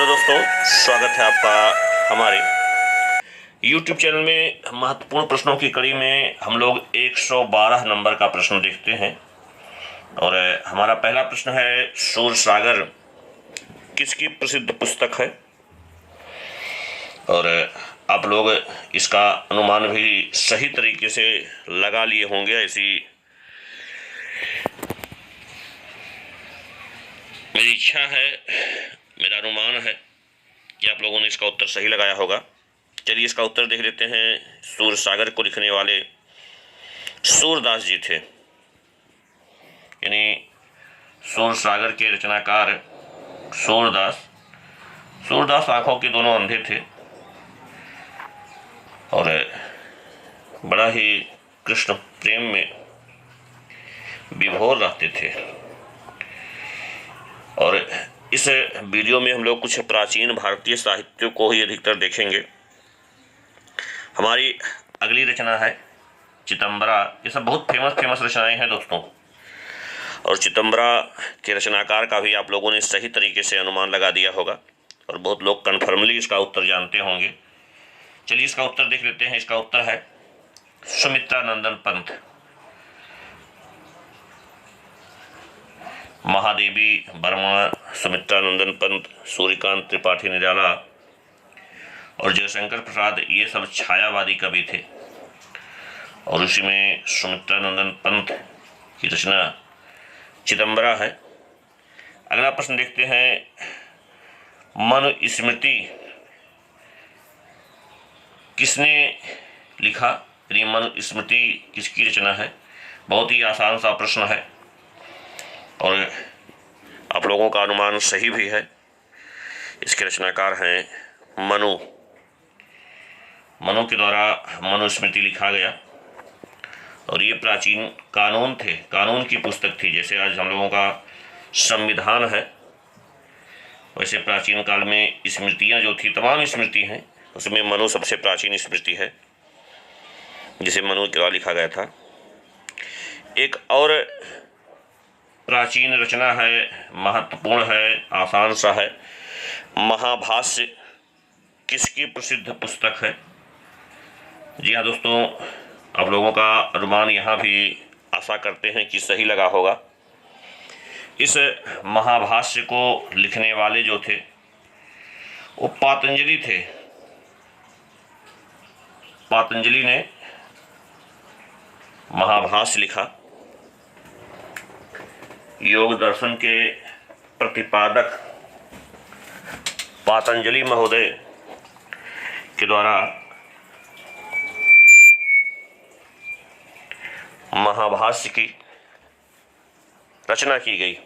Hello दोस्तों, स्वागत है आपका हमारे YouTube चैनल में। महत्वपूर्ण प्रश्नों की कड़ी में हम लोग 112 नंबर का प्रश्न देखते हैं और हमारा पहला प्रश्न है, सूरसागर किसकी प्रसिद्ध पुस्तक है? और आप लोग इसका अनुमान भी सही तरीके से लगा लिए होंगे, ऐसी मेरी इच्छा है, मेरा अनुमान है कि आप लोगों ने इसका उत्तर सही लगाया होगा। चलिए इसका उत्तर देख लेते हैं। सूरसागर को लिखने वाले सूरदास जी थे, यानी सूरसागर के रचनाकार सूरदास आंखों के दोनों अंधे थे और बड़ा ही कृष्ण प्रेम में विभोर रहते थे। और इस वीडियो में हम लोग कुछ प्राचीन भारतीय साहित्य को ही अधिकतर देखेंगे। हमारी अगली रचना है चितंबरा। ये सब बहुत फेमस रचनाएं हैं दोस्तों, और चितंबरा के रचनाकार का भी आप लोगों ने सही तरीके से अनुमान लगा दिया होगा और बहुत लोग कन्फर्मली इसका उत्तर जानते होंगे। चलिए इसका उत्तर देख लेते हैं। इसका उत्तर है सुमित्रानंदन पंत। महादेवी वर्मा, सुमित्रानंदन पंत, सूर्यकांत त्रिपाठी निराला और जयशंकर प्रसाद, ये सब छायावादी कवि थे और उसी में सुमित्रानंदन पंत की रचना चिदंबरा है। अगला प्रश्न देखते हैं, मनुस्मृति किसने लिखा? यानी मनुस्मृति किसकी रचना है? बहुत ही आसान सा प्रश्न है और आप लोगों का अनुमान सही भी है। इसके रचनाकार हैं मनु के द्वारा मनुस्मृति लिखा गया और ये प्राचीन कानून थे, कानून की पुस्तक थी। जैसे आज हम लोगों का संविधान है, वैसे प्राचीन काल में स्मृतियाँ जो थी, तमाम स्मृति हैं, उसमें मनु सबसे प्राचीन स्मृति है जिसे मनु के द्वारा लिखा गया था। एक और प्राचीन रचना है, महत्वपूर्ण है, आसान सा है। महाभाष्य किसकी प्रसिद्ध पुस्तक है? जी हाँ दोस्तों, आप लोगों का अनुमान यहाँ भी आशा करते हैं कि सही लगा होगा। इस महाभाष्य को लिखने वाले जो थे वो पातंजलि थे। पातंजलि ने महाभाष्य लिखा। योग दर्शन के प्रतिपादक पातंजलि महोदय के द्वारा महाभाष्य की रचना की गई।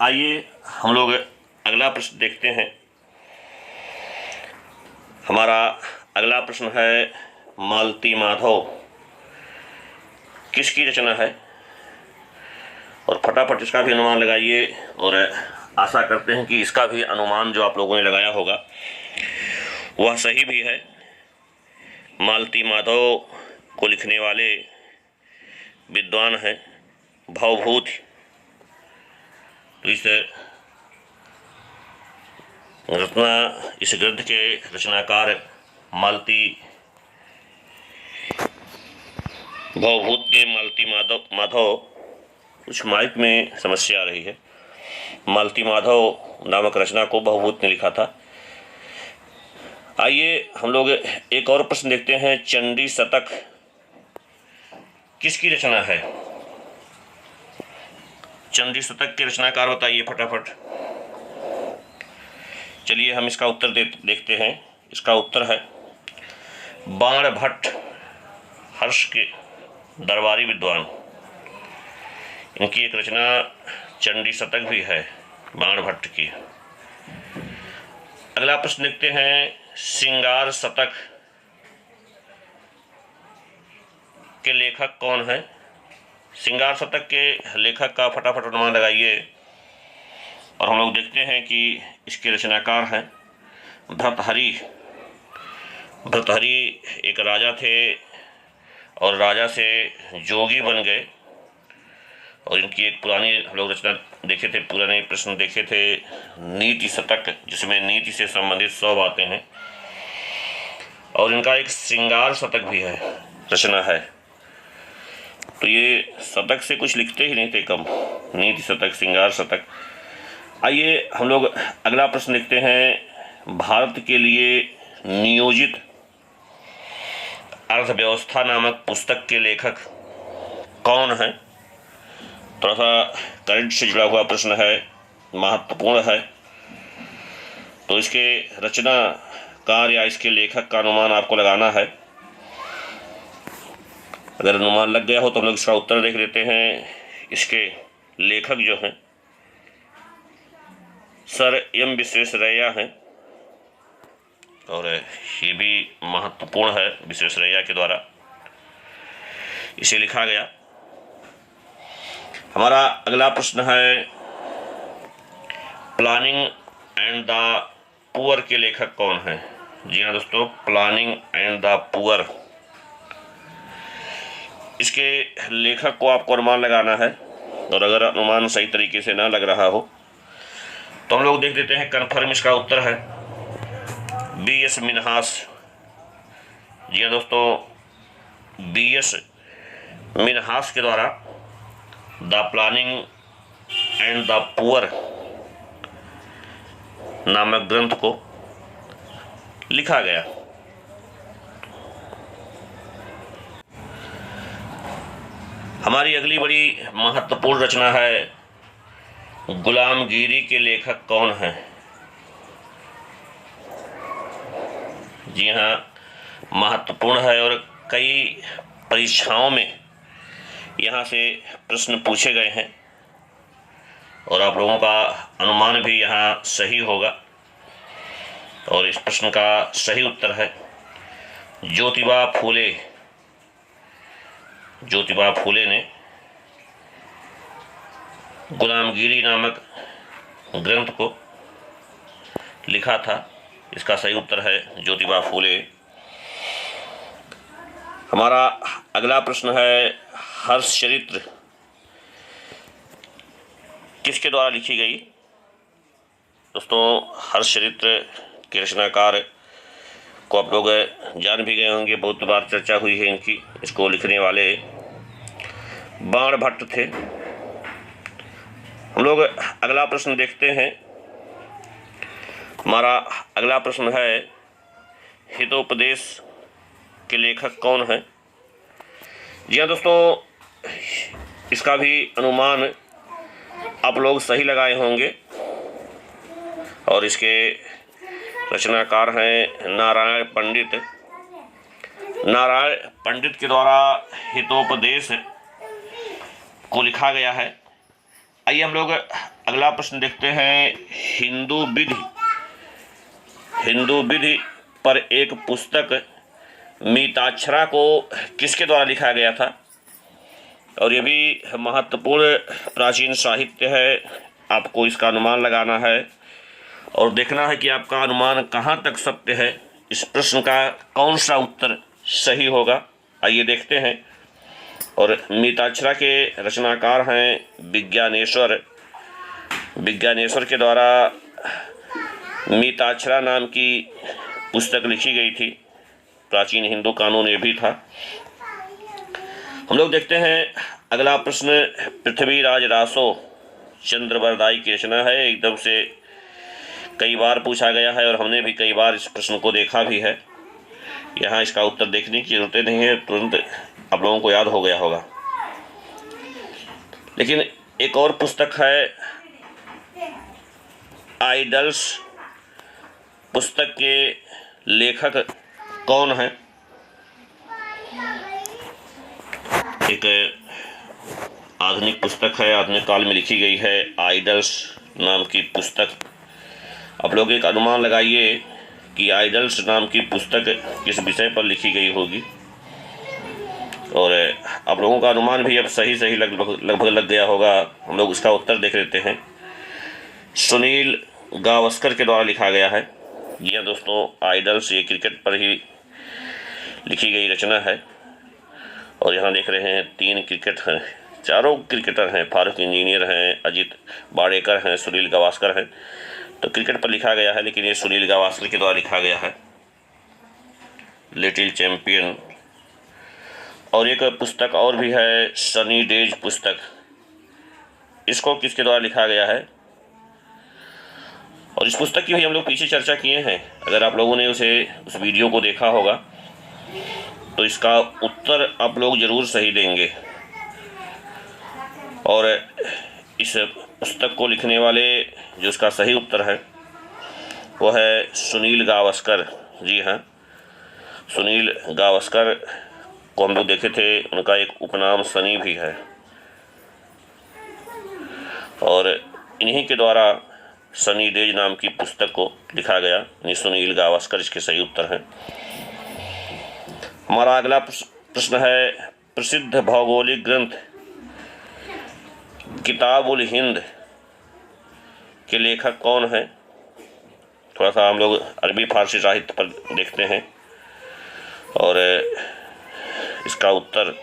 आइए हम लोग अगला प्रश्न देखते हैं। हमारा अगला प्रश्न है, मालती माधव किसकी रचना है? और फटाफट इसका भी अनुमान लगाइए और आशा करते हैं कि इसका भी अनुमान जो आप लोगों ने लगाया होगा वह सही भी है। मालती माधव को लिखने वाले विद्वान हैं भवभूति। तो इस ग्रंथ के रचनाकार मालती भवभूति ने मालती माधव कुछ माइक में समस्या आ रही है। मालती माधव नामक रचना को भवभूत ने लिखा था। आइए हम लोग एक और प्रश्न देखते हैं, चंडी शतक किसकी रचना है? चंडी शतक के रचनाकार बताइए फटाफट। चलिए हम इसका उत्तर देखते हैं। इसका उत्तर है बाण भट्ट, हर्ष के दरबारी विद्वान। इनकी एक रचना चंडी शतक भी है, बाण भट्ट की। अगला प्रश्न देखते हैं, श्रृंगार शतक के लेखक कौन है? श्रृंगार शतक के लेखक का फटाफट अनुमान लगाइए और हम लोग देखते हैं कि इसके रचनाकार हैं भर्तृहरि। भर्तृहरि एक राजा थे और राजा से जोगी बन गए और इनकी एक पुरानी हम लोग रचना देखे थे, पुराने प्रश्न देखे थे, नीति शतक, जिसमें नीति से संबंधित 100 बातें हैं। और इनका एक श्रृंगार शतक भी है, रचना है। तो ये शतक से कुछ लिखते ही नहीं थे कम, नीति शतक, श्रृंगार शतक। आइए हम लोग अगला प्रश्न लिखते हैं। भारत के लिए नियोजित अर्थव्यवस्था नामक पुस्तक के लेखक कौन है? थोड़ा सा करंट से जुड़ा हुआ प्रश्न है, महत्वपूर्ण है। तो इसके रचनाकार या इसके लेखक का अनुमान आपको लगाना है। अगर अनुमान लग गया हो तो हम लोग इसका उत्तर देख लेते हैं। इसके लेखक जो हैं सर एम विश्वेश्वरैया हैं, और ये भी महत्वपूर्ण है, विश्वेश्वरैया के द्वारा इसे लिखा गया। हमारा अगला प्रश्न है, प्लानिंग एंड द पुअर के लेखक कौन है? जी हाँ दोस्तों, प्लानिंग एंड द पुअर, इसके लेखक को आपको अनुमान लगाना है। और अगर अनुमान सही तरीके से ना लग रहा हो तो हम लोग देख देते हैं। कन्फर्म इसका उत्तर है B.S. मिन्हास। जी हाँ दोस्तों, B.S. मिन्हास के द्वारा the planning and the poor नामक ग्रंथ को लिखा गया। हमारी अगली बड़ी महत्वपूर्ण रचना है, गुलामगिरी के लेखक कौन है? जी हाँ, महत्वपूर्ण है और कई परीक्षाओं में यहाँ से प्रश्न पूछे गए हैं और आप लोगों का अनुमान भी यहाँ सही होगा। और इस प्रश्न का सही उत्तर है ज्योतिबा फूले। ज्योतिबा फूले ने गुलामगिरी नामक ग्रंथ को लिखा था। इसका सही उत्तर है ज्योतिबा फूले। हमारा अगला प्रश्न है, हर्षचरित्र किसके द्वारा लिखी गई? दोस्तों, हर्षचरित्र के रचनाकार को आप लोग जान भी गए होंगे, बहुत बार चर्चा हुई है इनकी। इसको लिखने वाले बाणभट्ट थे। हम लोग अगला प्रश्न देखते हैं। हमारा अगला प्रश्न है, हितोपदेश के लेखक कौन है? जी हाँ दोस्तों, इसका भी अनुमान आप लोग सही लगाए होंगे और इसके रचनाकार हैं नारायण पंडित। नारायण पंडित के द्वारा हितोपदेश को लिखा गया है। आइए हम लोग अगला प्रश्न देखते हैं। हिंदू विधि पर एक पुस्तक मिताक्षरा को किसके द्वारा लिखा गया था? और ये भी महत्वपूर्ण प्राचीन साहित्य है। आपको इसका अनुमान लगाना है और देखना है कि आपका अनुमान कहाँ तक सत्य है। इस प्रश्न का कौन सा उत्तर सही होगा, आइए देखते हैं। और मिताक्षरा के रचनाकार हैं विज्ञानेश्वर। विज्ञानेश्वर के द्वारा मिताक्षरा नाम की पुस्तक लिखी गई थी। प्राचीन हिंदू कानून ये भी था। हम लोग देखते हैं अगला प्रश्न, पृथ्वीराज रासो चंद्रवरदाई की रचना है। एकदम से कई बार पूछा गया है और हमने भी कई बार इस प्रश्न को देखा भी है। यहाँ इसका उत्तर देखने की जरूरत नहीं है, तुरंत आप लोगों को याद हो गया होगा। लेकिन एक और पुस्तक है आइडल्स। पुस्तक के लेखक कौन है? एक आधुनिक पुस्तक है, आधुनिक काल में लिखी गई है, आइडल्स नाम की पुस्तक। आप लोग एक अनुमान लगाइए कि आइडल्स नाम की पुस्तक किस विषय पर लिखी गई होगी। और आप लोगों का अनुमान भी अब सही लगभग लग गया होगा। हम लोग इसका उत्तर देख लेते हैं। सुनील गावस्कर के द्वारा लिखा गया है। यह दोस्तों आइडल्स ये क्रिकेट पर ही लिखी गई रचना है। और यहाँ देख रहे हैं 3 क्रिकेट हैं, चारों क्रिकेटर हैं, फारूक इंजीनियर हैं, अजित वाडेकर हैं, सुनील गावस्कर हैं। तो क्रिकेट पर लिखा गया है, लेकिन ये सुनील गावस्कर के द्वारा लिखा गया है, लिटिल चैंपियन। और एक पुस्तक और भी है, सनी डेज पुस्तक, इसको किसके द्वारा लिखा गया है? और इस पुस्तक की भी हम लोग पीछे चर्चा किए हैं। अगर आप लोगों ने उस वीडियो को देखा होगा तो इसका उत्तर आप लोग ज़रूर सही देंगे। और इस पुस्तक को लिखने वाले जो इसका सही उत्तर है वो है सुनील गावस्कर। जी हाँ, सुनील गावस्कर को हम लोग देखे थे, उनका एक उपनाम सनी भी है, और इन्हीं के द्वारा सनी डेज नाम की पुस्तक को लिखा गया, यानी सुनील गावस्कर इसके सही उत्तर हैं। हमारा अगला प्रश्न है, प्रसिद्ध भौगोलिक ग्रंथ किताबुल हिंद के लेखक कौन है? थोड़ा सा हम लोग अरबी फारसी साहित्य पर देखते हैं, और इसका उत्तर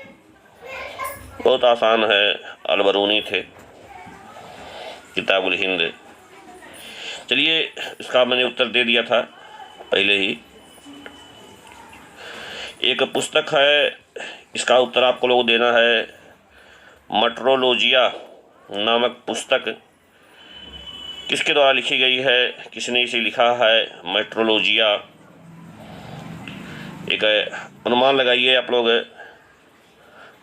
बहुत आसान है, अल-बरूनी थे, किताबुल हिंद। चलिए, इसका मैंने उत्तर दे दिया था पहले ही। एक पुस्तक है, इसका उत्तर आपको लोग देना है, मेट्रोलॉजिया नामक पुस्तक किसके द्वारा लिखी गई है? किसने इसे लिखा है, मेट्रोलॉजिया? एक अनुमान लगाइए आप लोग,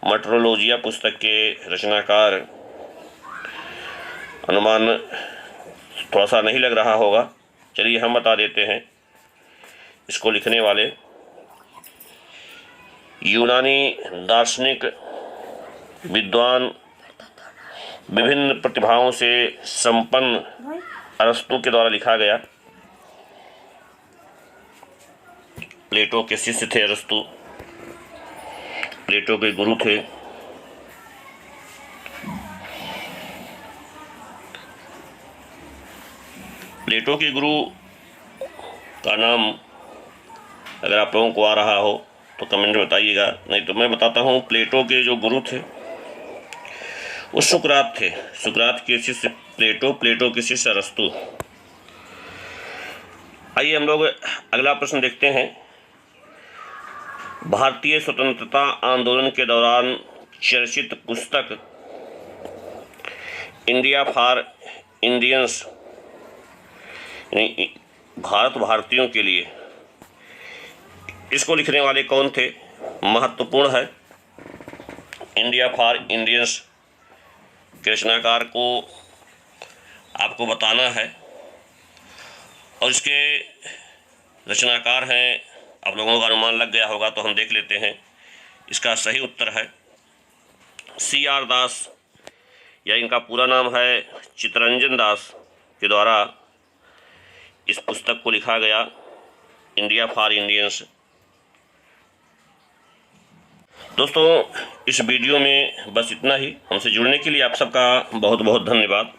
मेट्रोलॉजिया पुस्तक के रचनाकार। अनुमान थोड़ा सा नहीं लग रहा होगा, चलिए हम बता देते हैं। इसको लिखने वाले यूनानी दार्शनिक विद्वान, विभिन्न प्रतिभाओं से संपन्न अरस्तु के द्वारा लिखा गया। प्लेटो के शिष्य थे अरस्तु, प्लेटो के गुरु थे। प्लेटो के गुरु का नाम अगर आप लोगों को आ रहा हो तो कमेंट में बताइएगा, नहीं तो मैं बताता हूँ। प्लेटो के जो गुरु थे वो सुकरात थे। सुकरात के शिष्य प्लेटो, प्लेटो के शिष्य अरस्तु। आइए हम लोग अगला प्रश्न देखते हैं। भारतीय स्वतंत्रता आंदोलन के दौरान चर्चित पुस्तक इंडिया फॉर इंडियंस, यानी भारत भारतीयों के लिए, इसको लिखने वाले कौन थे? महत्वपूर्ण है। इंडिया फॉर इंडियंस के रचनाकार को आपको बताना है, और इसके रचनाकार हैं, आप लोगों का अनुमान लग गया होगा तो हम देख लेते हैं। इसका सही उत्तर है C.R. दास, या इनका पूरा नाम है चित्तरंजन दास के द्वारा इस पुस्तक को लिखा गया, इंडिया फॉर इंडियंस। दोस्तों, इस वीडियो में बस इतना ही। हमसे जुड़ने के लिए आप सबका बहुत बहुत धन्यवाद।